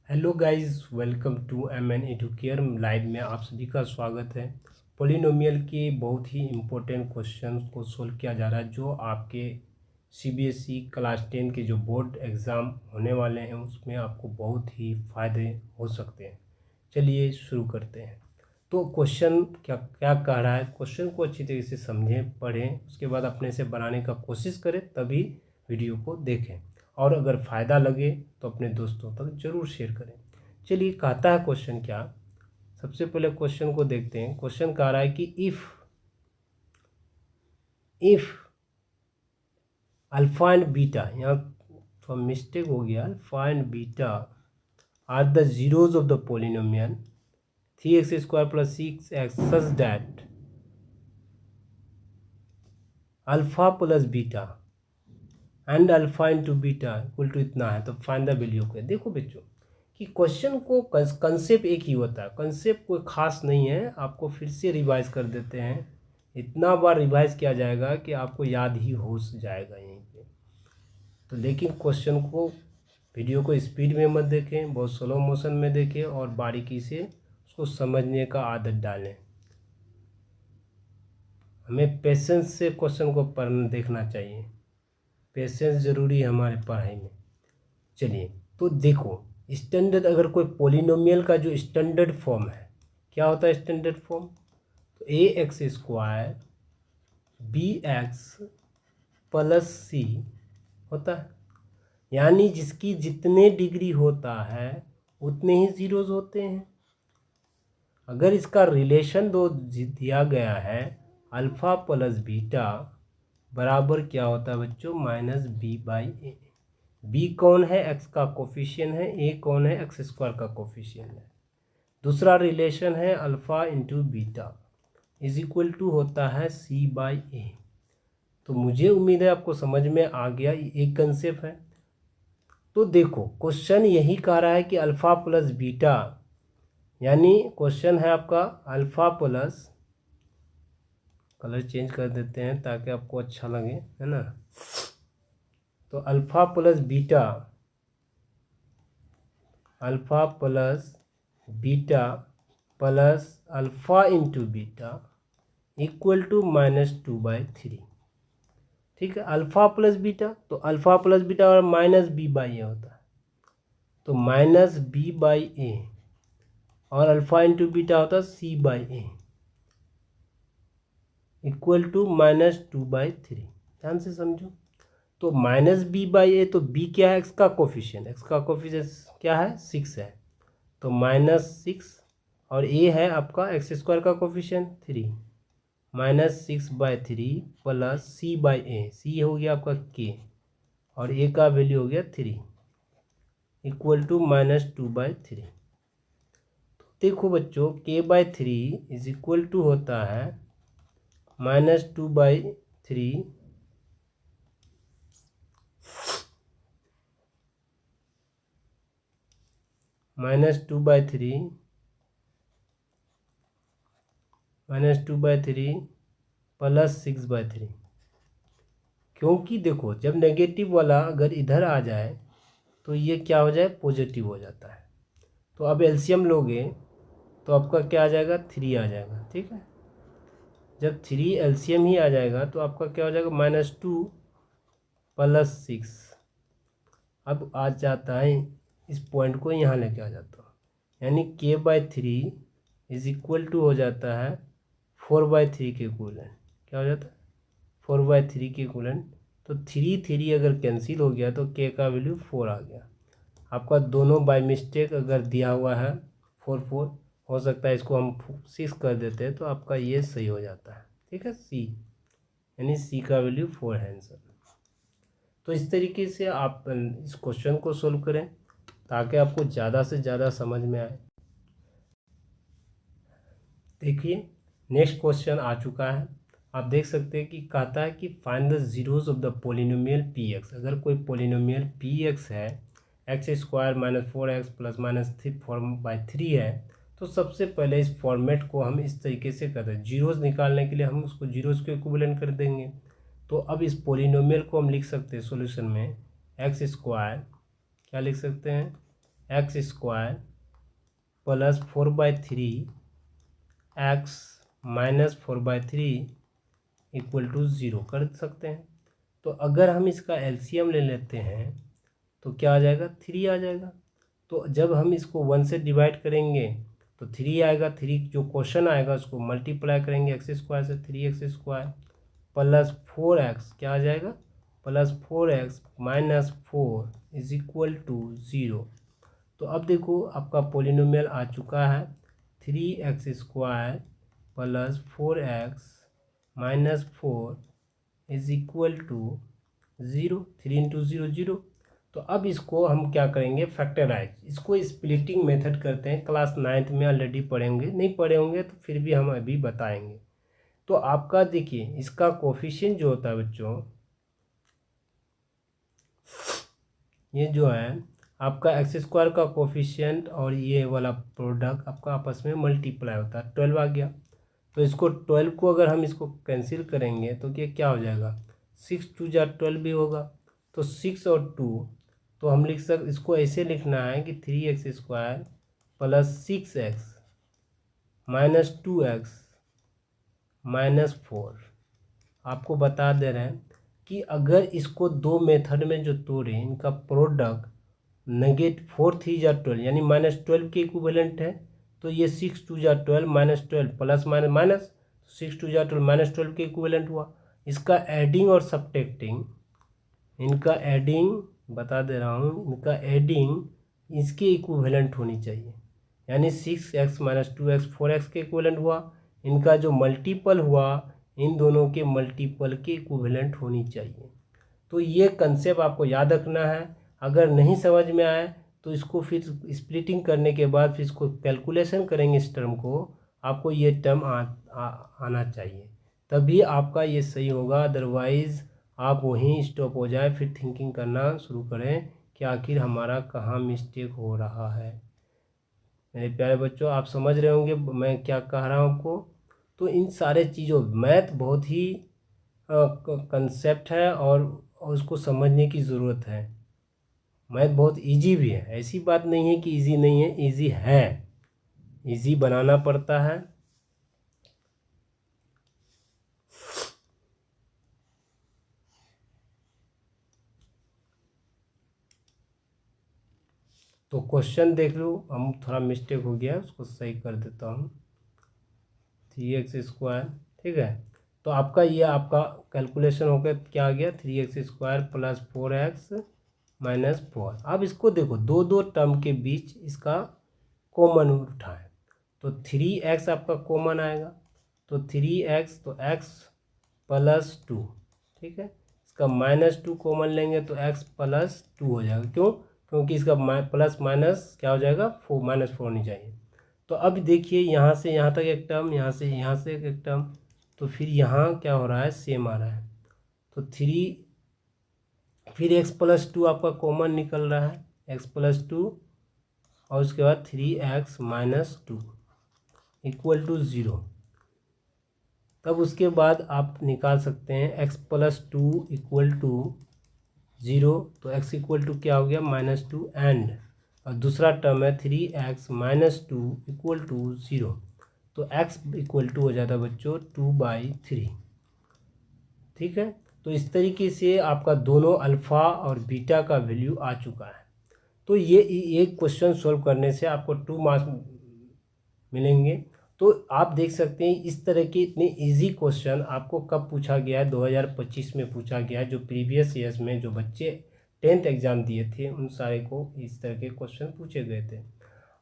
Hello guys, welcome to M N Educare live में आप सभी का स्वागत है। पॉलिनोमियल के बहुत ही इम्पोर्टेंट क्वेश्चन को सोल्व किया जा रहा है जो आपके सीबीएसई क्लास 10 के जो बोर्ड एग्ज़ाम होने वाले हैं उसमें आपको बहुत ही फ़ायदे हो सकते हैं। चलिए शुरू करते हैं। तो क्वेश्चन क्या क्या कह रहा है, क्वेश्चन को अच्छी तरीके से समझें, पढ़ें, उसके बाद अपने से बनाने का कोशिश करें, तभी वीडियो को देखें और अगर फ़ायदा लगे तो अपने दोस्तों तक ज़रूर शेयर करें। चलिए, कहता है क्वेश्चन क्या। सबसे पहले क्वेश्चन को देखते हैं। क्वेश्चन कह रहा है कि इफ़ अल्फा एंड बीटा, यहाँ थोड़ा मिस्टेक हो गया, alpha and beta are the zeros of the polynomial 3x² + 6x such that alpha plus beta and alpha into beta equal to इतना है, तो फाइंड द वैल्यू ऑफ। देखो बच्चों कि क्वेश्चन को कंसेप्ट एक ही होता है, कंसेप्ट कोई खास नहीं है। आपको फिर से रिवाइज कर देते हैं, इतना बार रिवाइज किया जाएगा कि आपको याद ही हो जाएगा यहीं पे। तो लेकिन क्वेश्चन को, वीडियो को स्पीड में मत देखें, बहुत स्लो मोशन में देखें और बारीकी से उसको समझने का आदत डालें। हमें पेशेंस से क्वेश्चन को पढ़ना देखना चाहिए, पेशेंस ज़रूरी है हमारे पढ़ाई में। चलिए, तो देखो, स्टैंडर्ड अगर कोई पोलिनोमियल का जो स्टैंडर्ड फॉर्म है, क्या होता है स्टैंडर्ड फॉर्म? तो ax² bx + c होता है, यानी जिसकी जितने डिग्री होता है उतने ही जीरोज होते हैं। अगर इसका रिलेशन दो दिया गया है, अल्फ़ा प्लस बीटा बराबर क्या होता है बच्चों? -b/a। b कौन है? x का कोफिशिएंट है। a कौन है? x² का कोफिशिएंट है। दूसरा रिलेशन है alpha into beta is equal to होता है c/a। तो मुझे उम्मीद है आपको समझ में आ गया, एक कंसेप्ट है। तो देखो, क्वेश्चन यही कह रहा है कि अल्फ़ा प्लस बीटा, यानी क्वेश्चन है आपका अल्फ़ा प्लस, कलर चेंज कर देते हैं ताकि आपको अच्छा लगे, है ना। तो alpha plus beta, alpha plus beta plus alpha into beta equal to -2/3। ठीक है, अल्फ़ा प्लस बीटा, तो अल्फ़ा प्लस बीटा और -b/a होता है, तो -b/a और अल्फ़ा इंटू बीटा होता है c/a इक्वल टू -2/3। ध्यान से समझो। तो -b/a, तो b क्या है? x का कोफिशिएंट, x का कोफिशिएंट क्या है? 6 है, तो -6, और a है आपका x² का कोफिशिएंट 3, -6/3 प्लस c/a, c हो गया आपका k और a का वैल्यू हो गया 3 इक्वल टू -2/3। तो देखो बच्चों, k/3 इज इक्वल टू होता है -2/3 प्लस 6/3। क्योंकि देखो, जब नेगेटिव वाला अगर इधर आ जाए तो ये क्या हो जाए? पॉजिटिव हो जाता है। तो अब एलसीएम लोगे तो आपका क्या आ जाएगा? 3 आ जाएगा। ठीक है, जब 3 एलसीएम ही आ जाएगा तो आपका क्या हो जाएगा? -2 प्लस 6। अब आ जाता है, इस पॉइंट को यहाँ लेके आ जाता हूँ, यानी k/3 इज इक्वल टू हो जाता है 4/3 के इक्वलेंट। क्या हो जाता है? 4/3 के इक्वलेंट। तो 3 अगर कैंसिल हो गया तो k का वैल्यू 4 आ गया। आपका दोनों बाय मिस्टेक अगर दिया हुआ है 4 हो सकता है इसको हम 6 कर देते हैं, तो आपका ये सही हो जाता है। ठीक है, c, यानी c का वैल्यू 4 है आंसर। तो इस तरीके से आप इस क्वेश्चन को सोल्व करें ताकि आपको ज़्यादा से ज़्यादा समझ में आए। देखिए, नेक्स्ट क्वेश्चन आ चुका है। आप देख सकते हैं कि कहता है कि find the zeros of the polynomial px। अगर कोई पोलिनोमियल px है, x² -4x + -4/3 है, तो सबसे पहले इस फॉर्मेट को हम इस तरीके से करते हैं। जीरोज निकालने के लिए हम उसको जीरोज को इक्विवेलेंट कर देंगे। तो अब इस पोलिनोमियल को हम लिख सकते हैं सॉल्यूशन में x², क्या लिख सकते हैं? X square plus 4/3 x minus 4/3 equal to 0 कर सकते हैं। तो अगर हम इसका एलसीएम ले लेते हैं तो क्या आ जाएगा, 3 आ जाएगा। तो जब हम इसको 1 से डिवाइड करेंगे तो 3 आएगा। 3 जो क्वेश्चन आएगा उसको मल्टीप्लाई करेंगे एक्स स्क्वायर से, 3x स्क्वायर प्लस 4x क्या आ जाएगा, plus 4x minus 4 is equal to 0। तो अब देखो आपका पोलिनोमियल आ चुका है 3x square plus 4x minus 4 is equal to 0। 3 into 0 0। तो अब इसको हम क्या करेंगे, फैक्टराइज, इसको स्प्लिटिंग मेथड करते हैं। क्लास 9th में ऑलरेडी पढ़े होंगे, नहीं पढ़े होंगे तो फिर भी हम अभी बताएंगे। तो आपका देखिए इसका कोफिशिएंट जो होता है बच्चों, ये जो है आपका एक्स स्क्वायर का कोफिशिएंट और ये वाला प्रोडक्ट आपका आपस में मल्टीप्लाई होता है, 12 आ गया। तो इसको 12 को अगर हम इसको कैंसिल करेंगे तो क्या हो जाएगा, 6 2 जा 12 भी होगा। तो 6 और 2, तो हम इसको ऐसे लिखना है कि 3x square plus 6x minus 2x minus 4। आपको बता दे रहे हैं कि अगर इसको दो मेथड में जो तोड़े इनका प्रोडक्ट नेगेट 4 3 जा 12 यानी माइनस 12 के इक्विवेलेंट है। तो ये 6 2 जा 12 माइनस 12 प्लस माइनस माइनस 6 2 जा 12 माइनस 12 के इक्विवेलेंट हुआ। इसका एडिंग और सब्ट्रैक्टिंग, इनका एडिंग बता दे रहा हूँ, इनका एडिंग इसके इक्विवेलेंट होनी चाहिए। यानी 6x माइनस 2x 4x के इक्विवेलेंट हुआ। इनका जो मल्टीपल हुआ इन दोनों के मल्टीपल के इक्विवेलेंट होनी चाहिए। तो ये कंसेप्ट आपको याद रखना है। अगर नहीं समझ में आए तो इसको फिर स्प्लिटिंग करने के बाद फिर इसको कैलकुलेशन करेंगे इस टर्म को, आपको ये टर्म आना चाहिए, तभी आपका ये सही होगा। अदरवाइज़ आप वहीं स्टॉप हो जाए, फिर थिंकिंग करना शुरू करें कि आखिर हमारा कहाँ मिस्टेक हो रहा है। मेरे प्यारे बच्चों, आप समझ रहे होंगे मैं क्या कह रहा हूँ आपको। तो इन सारे चीज़ों, मैथ बहुत ही कंसेप्ट है और उसको समझने की ज़रूरत है। मैथ बहुत इजी भी है, ऐसी बात नहीं है कि इजी नहीं है, इजी है, इजी बनाना पड़ता है। तो क्वेश्चन देख लो, हम थोड़ा मिस्टेक हो गया उसको सही कर देता हूँ। 3x स्क्वायर, ठीक है। तो आपका ये आपका कैलकुलेशन हो गया, क्या आ गया, 3x square plus 4x minus 4। अब इसको देखो दो दो टर्म के बीच इसका कॉमन उठाएं तो 3x आपका कॉमन आएगा। तो 3x तो x प्लस 2, ठीक है। इसका माइनस 2 कॉमन लेंगे तो x प्लस 2 हो जाएगा। क्यों, क्योंकि इसका प्लस माइनस क्या हो जाएगा, 4 माइनस 4 होनी चाहिए। तो अब देखिए यहाँ से यहाँ तक एक टर्म, यहाँ से एक टर्म, तो फिर यहाँ क्या हो रहा है, सेम आ रहा है। तो 3 फिर x प्लस 2 आपका कॉमन निकल रहा है, x प्लस 2 और उसके बाद 3x माइनस 2 इक्वल टू 0। तब उसके बाद आप निकाल सकते हैं x प्लस 2 इक्वल टू 0। तो x इक्वल टू क्या हो गया, माइनस 2 एंड, और दूसरा टर्म है 3x माइनस 2 इक्वल टू 0। तो x इक्वल टू हो जाता है बच्चों 2/3, ठीक है। तो इस तरीके से आपका दोनों अल्फ़ा और बीटा का वैल्यू आ चुका है। तो ये एक क्वेश्चन सॉल्व करने से आपको 2 मार्क्स मिलेंगे। तो आप देख सकते हैं इस तरह के इतने इजी क्वेश्चन आपको कब पूछा गया है, 2025 में पूछा गया है। जो प्रीवियस ईयर्स में जो बच्चे 10th एग्ज़ाम दिए थे उन सारे को इस तरह के क्वेश्चन पूछे गए थे।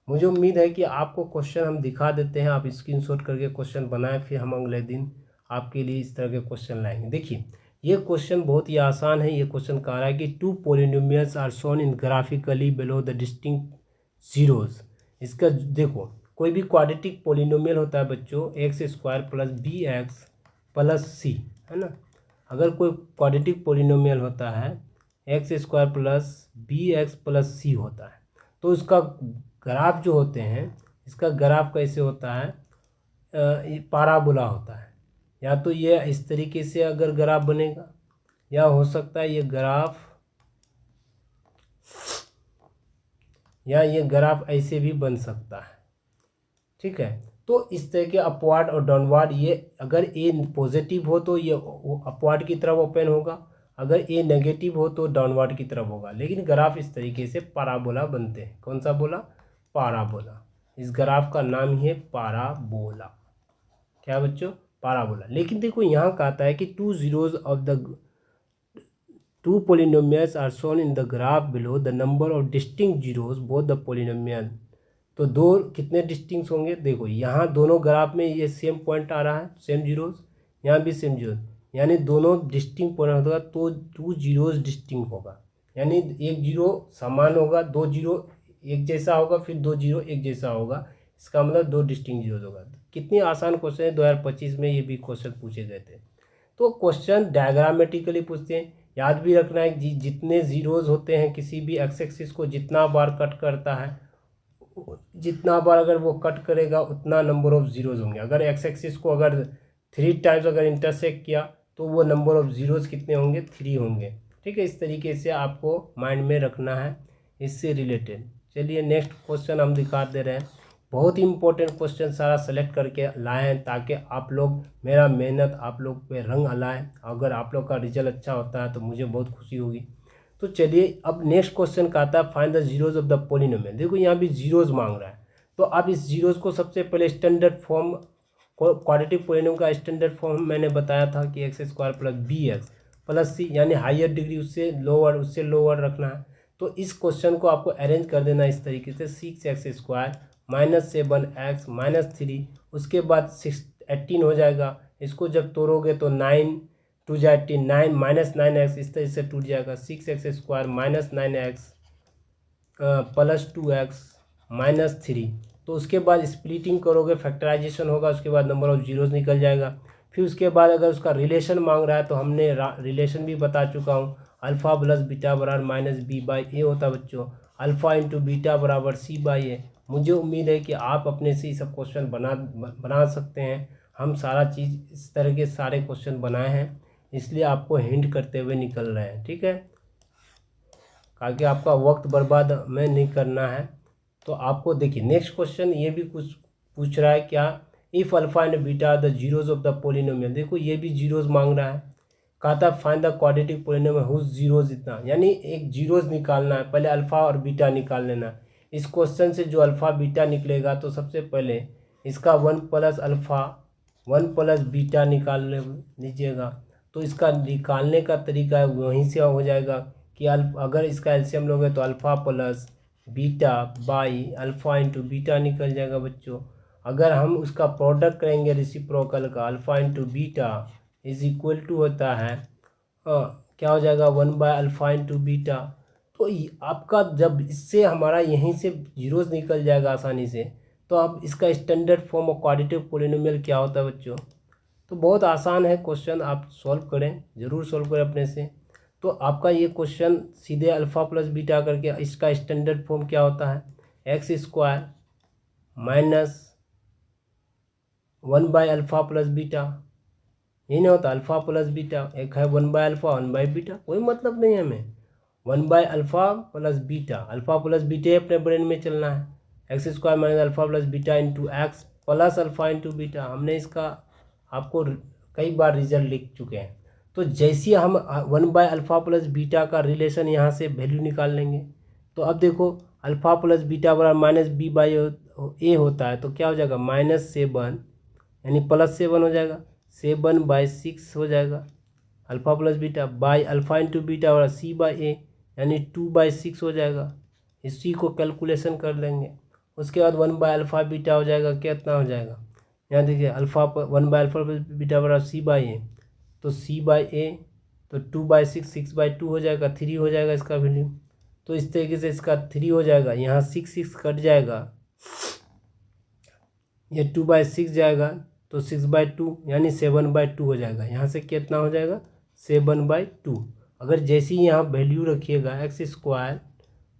मुझे उम्मीद है कि आपको क्वेश्चन हम दिखा देते हैं, आप स्क्रीनशॉट करके क्वेश्चन बनाएं, फिर हम अगले दिन आपके लिए इस तरह के क्वेश्चन लाएंगे। देखिए ये क्वेश्चन बहुत ही आसान है। ये क्वेश्चन कह रहा है कि 2 polynomials are shown in graphically below the distinct zeros. इसका देखो कोई भी क्वाड्रेटिक पॉलिनोमियल होता है बच्चों, x square plus b x plus c, है ना। अगर कोई क्वाड्रेटिक पॉलिनोमियल होता है x square plus b x plus c होता है, तो इसका ग्राफ जो होते हैं, इसका ग्राफ कैसे होता है, पाराबोला होता है। या तो ये इस तरीके से अगर ग्राफ बनेगा, या हो सकता है ये या ये ग्राफ ऐसे भी बन सकता है, ठीक है। तो इस तरह के अपवार्ड और डाउनवार्ड, ये अगर ए पॉजिटिव हो तो ये अपवार्ड की तरफ ओपन होगा, अगर ए नेगेटिव हो तो डाउनवार्ड की तरफ होगा। लेकिन ग्राफ इस तरीके से पाराबोला बनते हैं। कौन सा बोला? पाराबोला। इस ग्राफ का नाम ही है पाराबोला। क्या बच्चों? पाराबोला। लेकिन देखो यहाँ कहता है कि two zeros of the two polynomials are shown in the graph below, the number of distinct zeros both the polynomial. तो दो कितने डिस्टिंक्ट होंगे? देखो यहाँ दोनों ग्राफ में ये सेम पॉइंट आ रहा है, सेम जीरोज, यहाँ भी सेम जीरोज, यानी दोनों डिस्टिंक्ट पॉइंट होगा तो टू जीरोज डिस्टिंक्ट होगा, यानी एक जीरो समान होगा, दो जीरो एक जैसा होगा, फिर दो जीरो एक जैसा होगा, इसका मतलब दो डिस्टिंक्ट जीरोज होगा। कितनी आसान क्वेश्चन है, 2025 में ये भी क्वेश्चन पूछे गए थे। तो क्वेश्चन डायग्रामेटिकली पूछते हैं, याद भी रखना है जितने जीरोज होते हैं किसी भी एक्स एक्सिस को जितना बार कट करता है, जितना बार अगर वो कट करेगा उतना नंबर ऑफ जीरोज होंगे। अगर एक्स एक्सिस को अगर 3 टाइम्स अगर इंटरसेक्ट किया तो वो नंबर ऑफ जीरोज कितने होंगे? 3 होंगे, ठीक है। इस तरीके से आपको माइंड में रखना है इससे रिलेटेड। चलिए नेक्स्ट क्वेश्चन हम दिखा दे रहे हैं। बहुत ही इंपॉर्टेंट क्वेश्चन सारा सेलेक्ट करके लाए हैं ताकि आप लोग, मेरा मेहनत आप लोग पे रंग लाएँ। अगर आप लोग का रिजल्ट अच्छा होता है तो मुझे बहुत खुशी होगी। तो चलिए अब नेक्स्ट क्वेश्चन का आता है find the zeros of the polynomial. देखो यहाँ भी जीरोज मांग रहा है, तो अब इस जीरोज को सबसे पहले स्टैंडर्ड फॉर्म, क्वाड्रेटिक पोलिनोमियल का स्टैंडर्ड फॉर्म मैंने बताया था कि x square plus b x plus c, यानी हायर डिग्री उससे लोअर रखना है। तो इस क्वेश्चन को आपको अरेंज कर देना इस तरीके से, 6x square minus 7x minus 3, उसके बाद 18 हो जाएगा। इसको जब तोड़ोगे तो 9 टू जा 18, 9 माइनस 9x इस तरह से टूट जाएगा। 6x square minus 9x plus 2x minus 3। तो उसके बाद स्प्लिटिंग करोगे, फैक्टराइजेशन होगा, उसके बाद नंबर ऑफ जीरोज निकल जाएगा। फिर उसके बाद अगर उसका रिलेशन मांग रहा है तो हमने रिलेशन भी बता चुका हूँ, अल्फ़ा प्लस बीटा बराबर माइनस बी बाई ए होता है बच्चों, अल्फ़ा इंटू बीटा बराबर सी बाई ए। मुझे उम्मीद है कि आप अपने से ही सब क्वेश्चन बना सकते हैं। हम सारा चीज़ इस तरह के सारे क्वेश्चन बनाए हैं, इसलिए आपको हिंट करते हुए निकल रहे हैं, ठीक है, ताकि आपका वक्त बर्बाद में नहीं करना है। तो आपको देखिए नेक्स्ट क्वेश्चन ये भी कुछ पूछ रहा है, क्या if alpha and beta the zeros of the polynomial. देखो ये भी जीरोज मांग रहा है, कहा था find the quadratic polynomial whose zeros इतना, यानी एक जीरोज निकालना है, पहले अल्फ़ा और बीटा निकाल लेना। इस क्वेश्चन से जो अल्फ़ा बीटा निकलेगा तो सबसे पहले इसका 1 प्लस अल्फ़ा 1 प्लस बीटा निकाल लीजिएगा। तो इसका निकालने का तरीका वहीं से हो जाएगा कि अगर इसका एलसीएम लोगे तो alpha plus beta by alpha into beta निकल जाएगा बच्चों। अगर हम उसका प्रोडक्ट करेंगे रेसिप्रोकल का, alpha into beta is equal to होता है क्या हो जाएगा 1 बाय अल्फ़ा इंटू बीटा। तो आपका जब इससे हमारा यहीं से जीरोज निकल जाएगा आसानी से, तो अब इसका standard form of quadratic polynomial क्या होता है बच्चों। तो बहुत आसान है क्वेश्चन, आप सॉल्व करें, ज़रूर सॉल्व करें अपने से। तो आपका ये क्वेश्चन सीधे अल्फ़ा प्लस बीटा करके इसका स्टैंडर्ड फॉर्म क्या होता है, x square minus 1 bye alpha plus beta, ये नहीं होता अल्फ़ा प्लस बीटा, एक है 1 बाय अल्फ़ा 1 बाय बीटा, कोई मतलब नहीं है हमें। 1 bye alpha plus beta, alpha plus beta अपने ब्रेन में चलना है, x square minus alpha plus beta into x plus alpha into beta. हमने इसका आपको कई बार रिजल्ट लिख चुके हैं। तो जैसे हम 1 बाय अल्फ़ा प्लस बीटा का रिलेशन यहाँ से वैल्यू निकाल लेंगे, तो अब देखो अल्फ़ा प्लस बीटा बराबर माइनस बी बाई ए होता है, तो क्या हो जाएगा -7 यानी +7 हो जाएगा, 7/6 हो जाएगा alpha plus beta by alpha into beta बराबर सी बाई ए यानी 2/6 हो जाएगा। इसी को कैलकुलेशन कर लेंगे। उसके बाद 1 बाय अल्फ़ा बीटा हो जाएगा, कितना हो जाएगा, यहाँ देखिए अल्फ़ा 1 बाय अल्फ़ा बीटा बराबर सी बाई ए, तो सी बाई ए तो 2/6 6/2 हो जाएगा, 3 हो जाएगा इसका वैल्यू। तो इस तरीके से इसका 3 हो जाएगा, यहाँ 6 कट जाएगा, ये 2/6 जाएगा तो 6/2 यानी 7/2 हो जाएगा। यहाँ से कितना हो जाएगा 7/2। अगर जैसे ही यहाँ वैल्यू रखिएगा एक्स स्क्वायर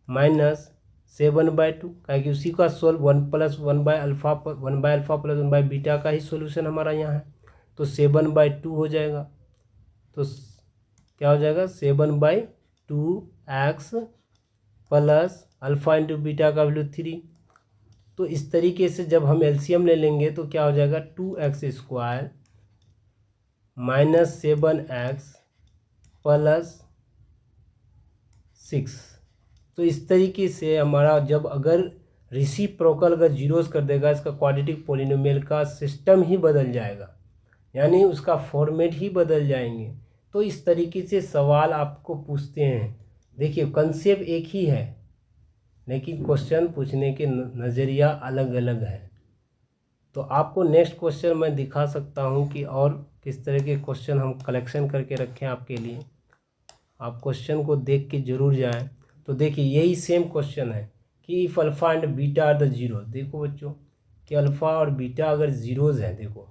माइनस 7/2, क्या कि उसी का solve 1 plus 1 bye alpha plus 1 by beta का ही सोल्यूशन हमारा यहाँ है, तो 7/2 हो जाएगा। तो क्या हो जाएगा 7/2 x plus alpha into beta का वैल्यू 3। तो इस तरीके से जब हम एलसीएम ले लेंगे तो क्या हो जाएगा 2x² माइनस 7x प्लस 6। तो इस तरीके से हमारा जब अगर रेसिप्रोकल अगर जीरोस कर देगा इसका क्वाड्रेटिक पोलिनोमियल का सिस्टम ही बदल जाएगा, यानी उसका फॉर्मेट ही बदल जाएंगे। तो इस तरीके से सवाल आपको पूछते हैं। देखिए कंसेप्ट एक ही है लेकिन क्वेश्चन पूछने के नज़रिया अलग अलग है। तो आपको नेक्स्ट क्वेश्चन मैं दिखा सकता हूं कि और किस तरह के क्वेश्चन हम कलेक्शन करके रखें आपके लिए। आप क्वेश्चन को देख के जरूर जाएं। तो देखिए यही सेम क्वेश्चन है कि if alpha and beta are the zero. देखो बच्चों कि अल्फ़ा और बीटा अगर जीरोज़ हैं, देखो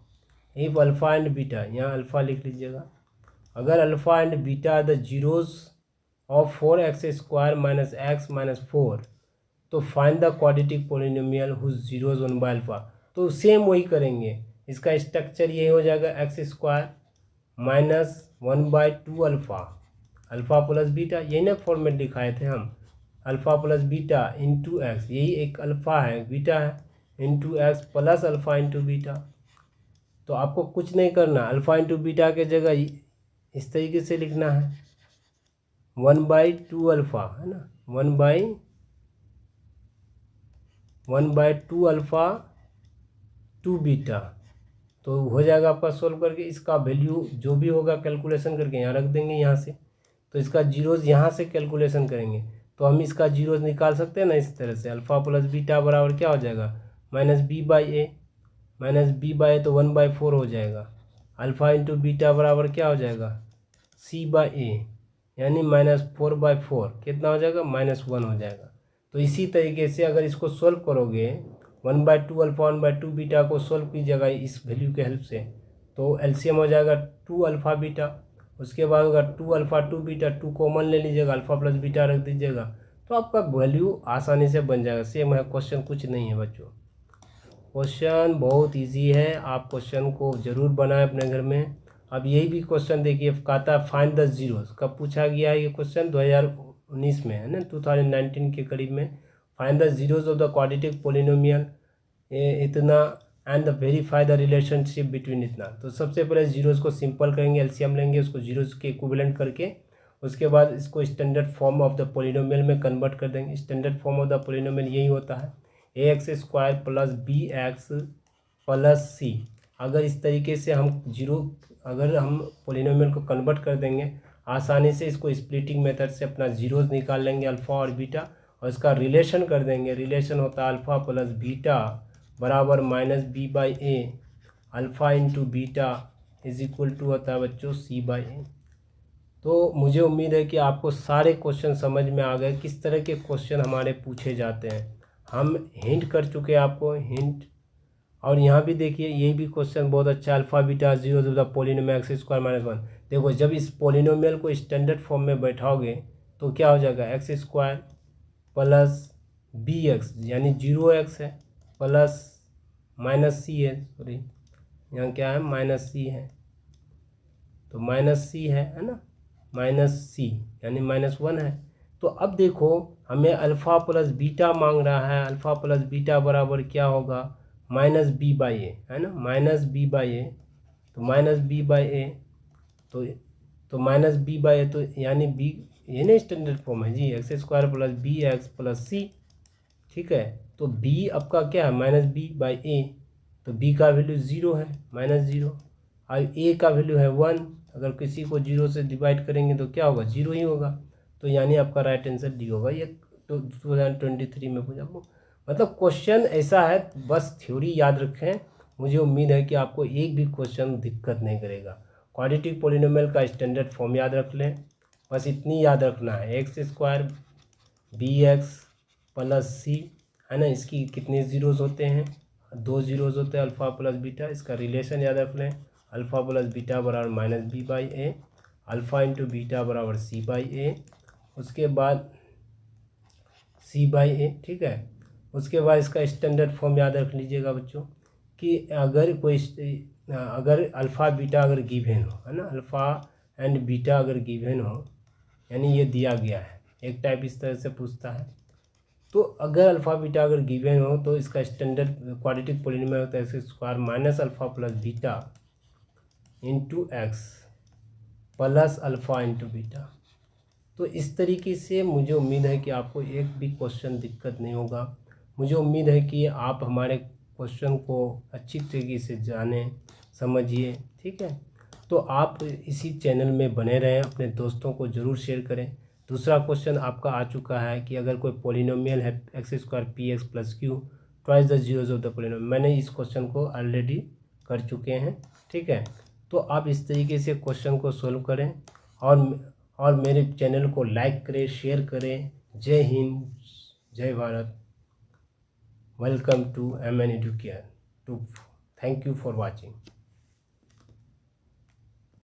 इफ़ अल्फ़ा एंड बीटा, यहाँ अल्फ़ा लिख लीजिएगा, अगर alpha and beta are the zeros of 4x² minus x minus 4 तो find the quadratic polynomial whose zeros 1/अल्फ़ा। तो सेम वही करेंगे, इसका स्ट्रक्चर ये हो जाएगा x² minus 1/2 alpha, alpha plus beta, यही ना फॉर्मेट दिखाए थे हम, alpha plus beta into x, यही एक अल्फ़ा है बीटा है, into x plus alpha into beta. तो आपको कुछ नहीं करना, अल्फ़ा इंटू बीटा के जगह इस तरीके से लिखना है 1/2 अल्फ़ा, है ना, 1/2 अल्फ़ा 2 बीटा। तो हो जाएगा आपका सोल्व करके, इसका वैल्यू जो भी होगा कैलकुलेशन करके यहाँ रख देंगे यहाँ से। तो इसका जीरोज़ यहाँ से कैलकुलेशन करेंगे तो हम इसका जीरोज़ निकाल सकते हैं ना इस तरह से। अल्फ़ा प्लस बीटा बराबर क्या हो जाएगा माइनस b/a, माइनस b/a तो 1/4 हो जाएगा। अल्फ़ा इंटू बीटा बराबर क्या हो जाएगा c/a, यानी -4/4 कितना हो जाएगा -1 हो जाएगा। तो इसी तरीके से अगर इसको सोल्व करोगे 1/2 अल्फ़ा 1/2 बीटा को सोल्व कीजिएगा इस वैल्यू के हेल्प से, तो एलसीएम हो जाएगा 2 अल्फ़ा बीटा। उसके बाद अगर 2 अल्फ़ा 2 बीटा 2 कॉमन ले लीजिएगा, अल्फ़ा प्लस बीटा रख दीजिएगा तो आपका वैल्यू आसानी से बन जाएगा। सेम है क्वेश्चन, कुछ नहीं है बच्चों, क्वेश्चन बहुत इजी है। आप क्वेश्चन को ज़रूर बनाएं अपने घर में। अब यही भी क्वेश्चन देखिए, कहता है फाइंड द जीरोस, कब पूछा गया है ये क्वेश्चन 2019 में, है ना, 2019 के करीब में। Find the zeros of the quadratic polynomial इतना and the verify the relationship between इतना। तो सबसे पहले जीरोस को सिंपल करेंगे, एलसीएम लेंगे, उसको जीरोस के इक्विवेलेंट करके उसके बाद इसको standard form of the polynomial में कन्वर्ट कर देंगे। Standard form of the polynomial यही होता है ax² plus bx plus c। अगर इस तरीके से हम अगर हम पोलिनोमियल को कन्वर्ट कर देंगे आसानी से, इसको स्प्लिटिंग मेथड से अपना जीरोज़ निकाल लेंगे अल्फ़ा और बीटा और इसका रिलेशन कर देंगे। रिलेशन होता है अल्फ़ा प्लस बीटा बराबर minus b/a, alpha into beta is equal to होता है बच्चों c/a। तो मुझे उम्मीद है कि आपको सारे क्वेश्चन समझ में आ गए, किस तरह के क्वेश्चन हमारे पूछे जाते हैं। हम हिंट कर चुके हैं आपको, हिंट। और यहाँ भी देखिए ये भी क्वेश्चन बहुत अच्छा, alpha beta zero the polynomial x² minus 1। देखो जब इस पोलिनोमियल को स्टैंडर्ड फॉर्म में बैठाओगे तो क्या हो जाएगा x² प्लस bx, यानी 0x है, प्लस माइनस c है, सॉरी यहाँ क्या है -c है, तो -c है ना, -c यानी -1 है। तो अब देखो हमें अल्फ़ा प्लस बीटा मांग रहा है, अल्फ़ा प्लस बीटा बराबर क्या होगा -b/a, है ना, -b/a, तो -b/a तो -b/a तो यानी b, ये ना स्टैंडर्ड फॉर्म है जी, x² plus bx plus c, ठीक है। तो b आपका क्या है -b/a, तो b का वैल्यू 0 है, -0, और a का वैल्यू है 1। अगर किसी को 0 से डिवाइड करेंगे तो क्या होगा 0 ही होगा, तो यानी आपका राइट आंसर डी होगा। ये तो 2023 में पूछा। मतलब क्वेश्चन ऐसा है, बस थ्योरी याद रखें, मुझे उम्मीद है कि आपको एक भी क्वेश्चन दिक्कत नहीं करेगा। क्वाड्रेटिक पोलिनोमियल का स्टैंडर्ड फॉर्म याद रख लें, बस इतनी याद रखना है, x² bx प्लस c, है ना, इसकी कितने जीरोज़ होते हैं 2 जीरोज़ होते हैं, अल्फ़ा प्लस बीटा। इसका रिलेशन याद रख लें, अल्फ़ा प्लस बीटा बराबर -b/a, अल्फ़ा इंटू बीटा बराबर c/a, उसके बाद c/a, ठीक है। उसके बाद इसका स्टैंडर्ड फॉर्म याद रख लीजिएगा बच्चों कि अगर अल्फ़ा बीटा अगर गिवन हो, है ना, अल्फ़ा एंड बीटा अगर गिवन हो, यानी ये दिया गया है, एक टाइप इस तरह से पूछता है तो अगर अल्फ़ा बीटा अगर गिवन हो तो इसका स्टैंडर्ड क्वाड्रेटिक पोलिनोमियल होता है x square minus alpha plus beta into x plus alpha into beta. तो इस तरीके से मुझे उम्मीद है कि आपको एक भी क्वेश्चन दिक्कत नहीं होगा। मुझे उम्मीद है कि आप हमारे क्वेश्चन को अच्छी तरीके से जानें, समझिए, ठीक है। तो आप इसी चैनल में बने रहें, अपने दोस्तों को ज़रूर शेयर करें। दूसरा क्वेश्चन आपका आ चुका है कि अगर कोई पोलिनोमियल है x square P x plus Q twice the zeros of the polynomial, मैंने इस क्वेश्चन को ऑलरेडी कर चुके हैं, ठीक है। तो आप इस तरीके से क्वेश्चन को सोल्व करें और मेरे चैनल को लाइक करें, शेयर करें। जय हिंद, जय Bharat. Welcome to MN Educare two. Thank you for watching.